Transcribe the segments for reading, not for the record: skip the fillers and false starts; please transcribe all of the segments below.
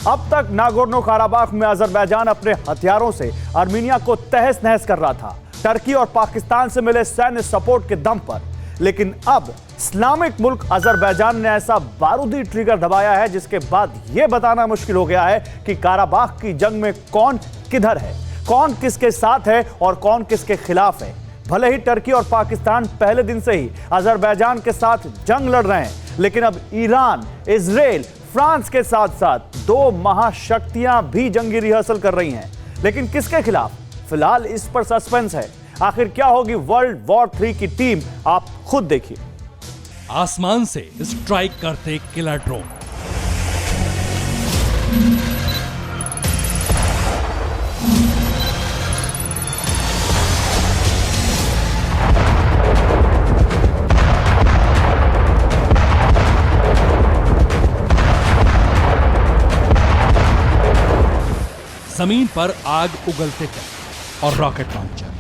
अब तक Nagorno Karabakh में अजरबैजान अपने हथियारों से आर्मीनिया को तहस नहस कर रहा था, टर्की और पाकिस्तान से मिले सैन्य सपोर्ट के दम पर। लेकिन अब इस्लामिक मुल्क अजरबैजान ने ऐसा बारूदी ट्रिगर दबाया है जिसके बाद यह बताना मुश्किल हो गया है कि काराबाख की जंग में कौन किधर है, कौन किसके साथ है और कौन किसके खिलाफ है। भले ही टर्की और पाकिस्तान पहले दिन से ही अजरबैजान के साथ जंग लड़ रहे हैं, लेकिन अब ईरान, इजराइल, फ्रांस के साथ साथ दो महाशक्तियां भी जंगी रिहर्सल कर रही हैं। लेकिन किसके खिलाफ, फिलहाल इस पर सस्पेंस है। आखिर क्या होगी वर्ल्ड वॉर 3 की टीम, आप खुद देखिए। आसमान से स्ट्राइक करते किलर ड्रोन, जमीन पर आग उगलते थे और रॉकेट लॉन्चर।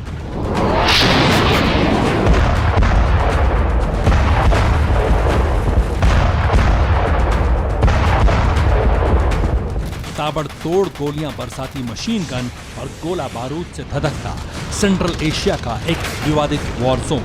ताबड़तोड़ गोलियां बरसाती मशीन गन और गोला बारूद से धधकता सेंट्रल एशिया का एक विवादित वॉर जोन।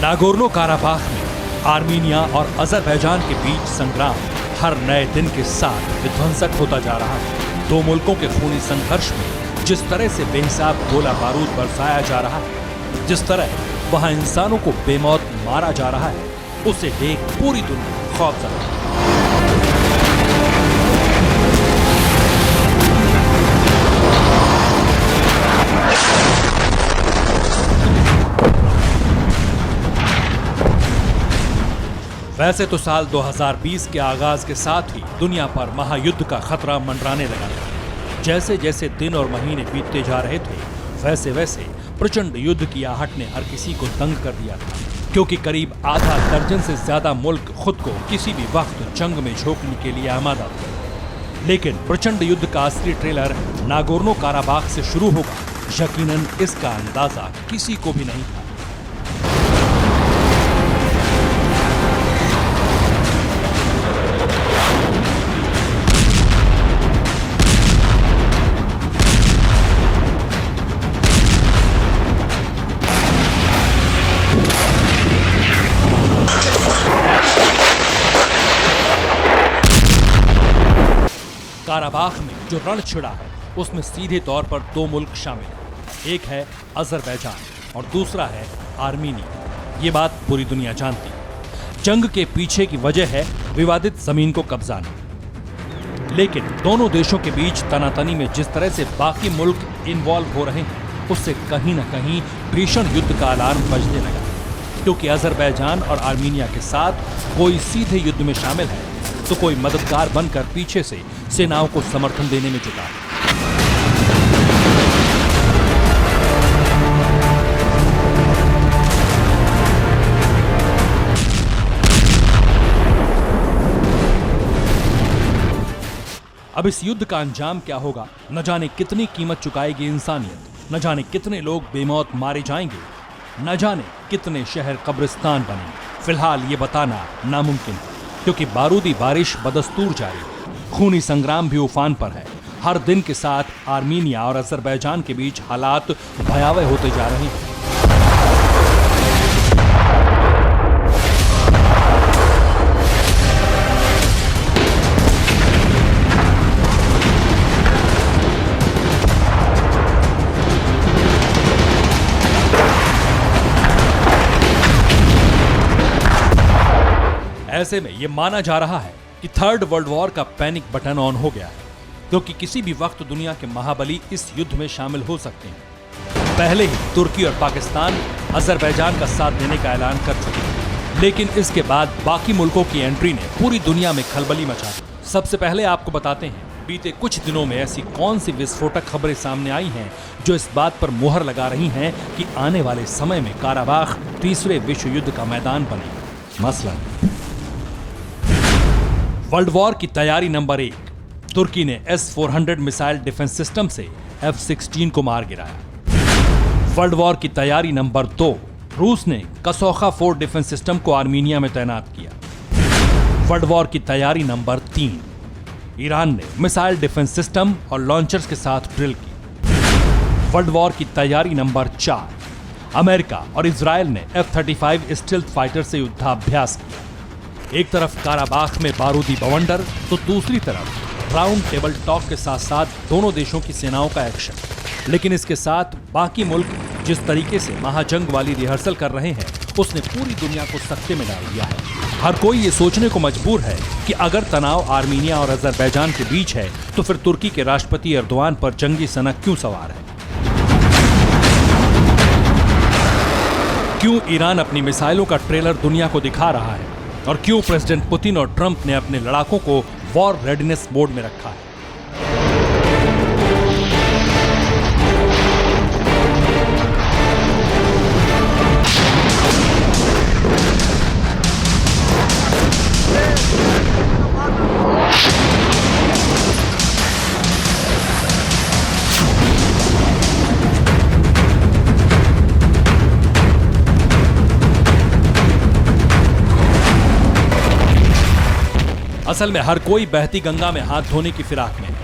नागोर्नो काराबाख में आर्मीनिया और अजरबैजान के बीच संग्राम हर नए दिन के साथ विध्वंसक होता जा रहा है। दो मुल्कों के खूनी संघर्ष में जिस तरह से बेहिसाब गोला बारूद बरसाया जा रहा है, जिस तरह वहां इंसानों को बेमौत मारा जा रहा है, उसे देख पूरी दुनिया खौफजदा है। वैसे तो साल 2020 के आगाज के साथ ही दुनिया पर महायुद्ध का खतरा मंडराने लगा था। जैसे जैसे दिन और महीने बीतते जा रहे थे, वैसे वैसे प्रचंड युद्ध की आहट ने हर किसी को तंग कर दिया था, क्योंकि करीब आधा दर्जन से ज्यादा मुल्क खुद को किसी भी वक्त जंग में झोंकने के लिए आमादा थे। लेकिन प्रचंड युद्ध का असली ट्रेलर नागोर्नो काराबाख से शुरू होगा, यकीनन इसका अंदाजा किसी को भी नहीं था। काराबाख में जो रण छिड़ा है उसमें सीधे तौर पर दो मुल्क शामिल हैं। एक है अजरबैजान और दूसरा है आर्मीनिया। ये बात पूरी दुनिया जानती है। जंग के पीछे की वजह है विवादित जमीन को कब्जाना। लेकिन दोनों देशों के बीच तनातनी में जिस तरह से बाकी मुल्क इन्वॉल्व हो रहे हैं, उससे कहीं न कहीं भीषण युद्ध का अलार्म बजने लगा। क्योंकि अजरबैजान और आर्मीनिया के साथ कोई सीधे युद्ध में शामिल है तो कोई मददगार बनकर पीछे से सेनाओं को समर्थन देने में जुटा है। अब इस युद्ध का अंजाम क्या होगा, न जाने कितनी कीमत चुकाएगी इंसानियत, न जाने कितने लोग बेमौत मारे जाएंगे, न जाने कितने शहर कब्रिस्तान बनेंगे। फिलहाल ये बताना नामुमकिन है, क्योंकि बारूदी बारिश बदस्तूर जारी है। खूनी संग्राम भी उफान पर है। हर दिन के साथ आर्मीनिया और अजरबैजान के बीच हालात भयावह होते जा रहे हैं। ऐसे में यह माना जा रहा है कि थर्ड वर्ल्ड वॉर का पैनिक बटन ऑन हो गया है, क्योंकि किसी भी वक्त दुनिया के महाबली इस युद्ध में शामिल हो सकते हैं। पहले ही तुर्की और पाकिस्तान अजरबैजान का साथ देने का ऐलान कर चुके हैं, लेकिन इसके बाद बाकी मुल्कों की एंट्री ने पूरी दुनिया में खलबली मचा दी। सबसे पहले आपको बताते हैं बीते कुछ दिनों में ऐसी कौन सी विस्फोटक खबरें सामने आई हैं जो इस बात पर मुहर लगा रही हैं कि आने वाले समय में काराबाख तीसरे विश्व युद्ध का मैदान बने। मसलन वर्ल्ड वॉर की तैयारी नंबर 1, तुर्की ने S-400 मिसाइल डिफेंस सिस्टम से F-16 को मार गिराया। वर्ल्ड वॉर की तैयारी नंबर 2, रूस ने कसौखा 4 डिफेंस सिस्टम को आर्मीनिया में तैनात किया। वर्ल्ड वॉर की तैयारी नंबर 3, ईरान ने मिसाइल डिफेंस सिस्टम और लॉन्चर्स के साथ ड्रिल की। वर्ल्ड वॉर की तैयारी नंबर 4, अमेरिका और इजराइल ने F-35 स्टील्थ फाइटर से युद्धाभ्यास किया। एक तरफ काराबाख में बारूदी बवंडर तो दूसरी तरफ राउंड टेबल टॉक के साथ साथ दोनों देशों की सेनाओं का एक्शन। लेकिन इसके साथ बाकी मुल्क जिस तरीके से महाजंग वाली रिहर्सल कर रहे हैं उसने पूरी दुनिया को सकते में डाल दिया है। हर कोई ये सोचने को मजबूर है कि अगर तनाव आर्मीनिया और अजरबैजान के बीच है तो फिर तुर्की के राष्ट्रपति एर्दोआन पर जंगी सनक क्यों सवार है? क्यों ईरान अपनी मिसाइलों का ट्रेलर दुनिया को दिखा रहा है? और क्यों प्रेसिडेंट पुतिन और ट्रंप ने अपने लड़ाकों को वॉर रेडीनेस मोड में रखा है? असल में हर कोई बहती गंगा में हाथ धोने की फिराक में है।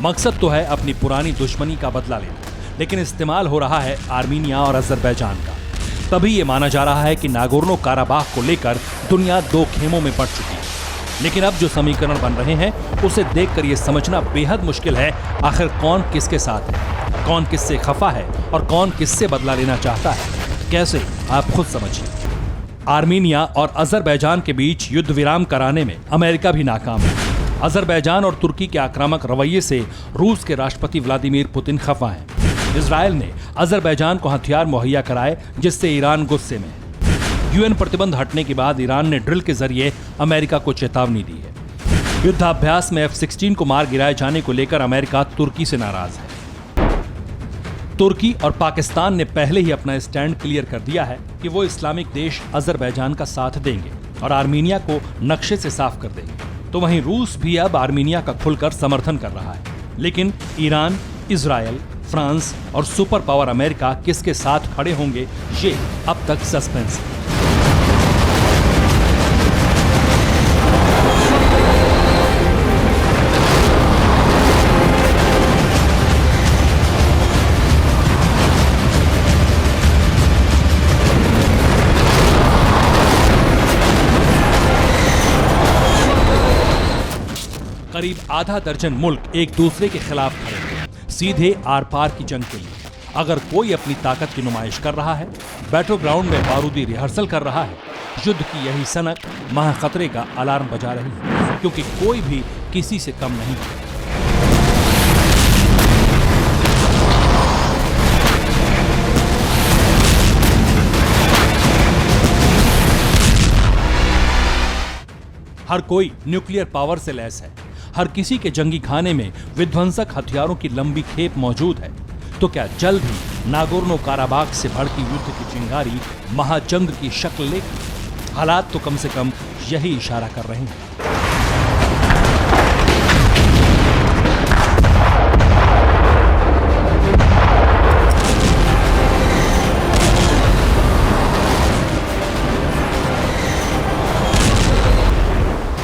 मकसद तो है अपनी पुरानी दुश्मनी का बदला लेना, लेकिन इस्तेमाल हो रहा है आर्मीनिया और अजरबैजान का। तभी ये माना जा रहा है कि नागोर्नो काराबाख को लेकर दुनिया दो खेमों में पड़ चुकी है। लेकिन अब जो समीकरण बन रहे हैं उसे देखकर ये समझना बेहद मुश्किल है आखिर कौन किसके साथ है, कौन किससे खफा है और कौन किससे बदला लेना चाहता है। कैसे, आप खुद समझिए। आर्मीनिया और अजरबैजान के बीच युद्ध विराम कराने में अमेरिका भी नाकाम है। अजरबैजान और तुर्की के आक्रामक रवैये से रूस के राष्ट्रपति व्लादिमीर पुतिन खफा हैं। इजराइल ने अजरबैजान को हथियार मुहैया कराए जिससे ईरान गुस्से में है। यूएन प्रतिबंध हटने के बाद ईरान ने ड्रिल के जरिए अमेरिका को चेतावनी दी है। युद्धाभ्यास में F-16 को मार गिराए जाने को लेकर अमेरिका तुर्की से नाराज है। तुर्की और पाकिस्तान ने पहले ही अपना स्टैंड क्लियर कर दिया है कि वो इस्लामिक देश अजरबैजान का साथ देंगे और आर्मीनिया को नक्शे से साफ कर देंगे। तो वहीं रूस भी अब आर्मीनिया का खुलकर समर्थन कर रहा है। लेकिन ईरान, इजराइल, फ्रांस और सुपर पावर अमेरिका किसके साथ खड़े होंगे, ये अब तक सस्पेंस है। करीब आधा दर्जन मुल्क एक दूसरे के खिलाफ खड़े हैं, सीधे आर पार की जंग के लिए। अगर कोई अपनी ताकत की नुमाइश कर रहा है, बैटल ग्राउंड में बारूदी रिहर्सल कर रहा है, युद्ध की यही सनक महा खतरे का अलार्म बजा रही है, क्योंकि कोई भी किसी से कम नहीं है। हर कोई न्यूक्लियर पावर से लैस है। हर किसी के जंगी खाने में विध्वंसक हथियारों की लंबी खेप मौजूद है। तो क्या जल्द ही नागोर्नो काराबाख से भड़की युद्ध की चिंगारी महाजंग की शक्ल लेगी? हालात तो कम से कम यही इशारा कर रहे हैं।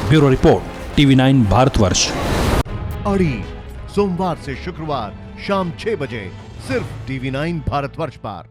Bureau report, TV9 Bharatvarsh. अड़ी सोमवार से शुक्रवार शाम 6 बजे सिर्फ TV9 भारतवर्ष पर।